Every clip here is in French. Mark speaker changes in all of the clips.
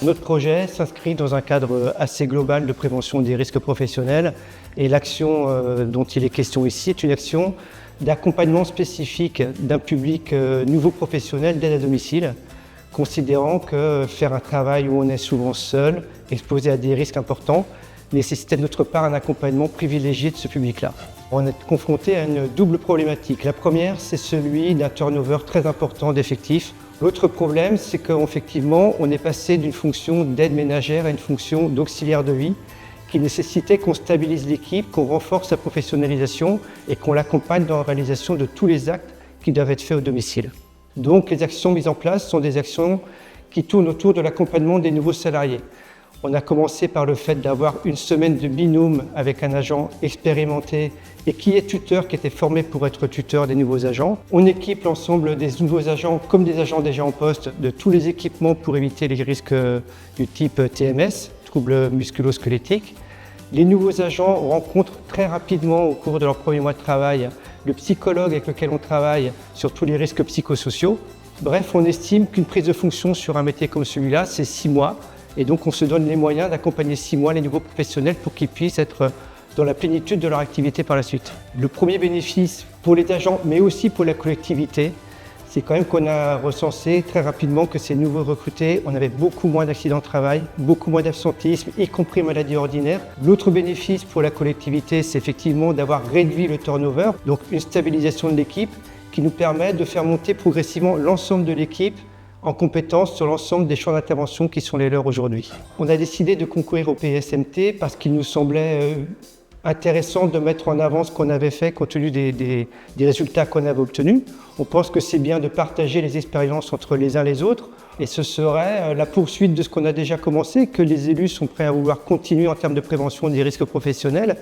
Speaker 1: Notre projet s'inscrit dans un cadre assez global de prévention des risques professionnels et l'action dont il est question ici est une action d'accompagnement spécifique d'un public nouveau professionnel d'aide à domicile, considérant que faire un travail où on est souvent seul, exposé à des risques importants, nécessitait de notre part un accompagnement privilégié de ce public-là. On est confronté à une double problématique. La première, c'est celui d'un turnover très important d'effectifs. L'autre problème, c'est qu'effectivement, on est passé d'une fonction d'aide ménagère à une fonction d'auxiliaire de vie qui nécessitait qu'on stabilise l'équipe, qu'on renforce sa professionnalisation et qu'on l'accompagne dans la réalisation de tous les actes qui doivent être faits au domicile. Donc, les actions mises en place sont des actions qui tournent autour de l'accompagnement des nouveaux salariés. On a commencé par le fait d'avoir une semaine de binôme avec un agent expérimenté et qui est tuteur, qui était formé pour être tuteur des nouveaux agents. On équipe l'ensemble des nouveaux agents comme des agents déjà en poste de tous les équipements pour éviter les risques du type TMS, troubles musculo-squelettiques. Les nouveaux agents rencontrent très rapidement au cours de leur premier mois de travail le psychologue avec lequel on travaille sur tous les risques psychosociaux. Bref, on estime qu'une prise de fonction sur un métier comme celui-là, c'est 6 mois. Et donc on se donne les moyens d'accompagner 6 mois les nouveaux professionnels pour qu'ils puissent être dans la plénitude de leur activité par la suite. Le premier bénéfice pour les agents, mais aussi pour la collectivité, c'est quand même qu'on a recensé très rapidement que ces nouveaux recrutés, on avait beaucoup moins d'accidents de travail, beaucoup moins d'absentéisme, y compris maladies ordinaires. L'autre bénéfice pour la collectivité, c'est effectivement d'avoir réduit le turnover, donc une stabilisation de l'équipe qui nous permet de faire monter progressivement l'ensemble de l'équipe en compétences sur l'ensemble des champs d'intervention qui sont les leurs aujourd'hui. On a décidé de concourir au PSMT parce qu'il nous semblait intéressant de mettre en avant ce qu'on avait fait compte tenu des résultats qu'on avait obtenus. On pense que c'est bien de partager les expériences entre les uns les autres et ce serait la poursuite de ce qu'on a déjà commencé, que les élus sont prêts à vouloir continuer en termes de prévention des risques professionnels.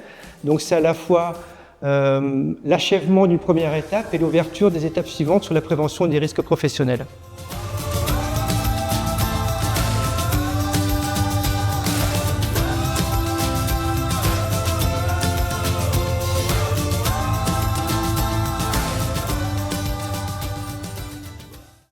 Speaker 1: Donc c'est à la fois l'achèvement d'une première étape et l'ouverture des étapes suivantes sur la prévention des risques professionnels.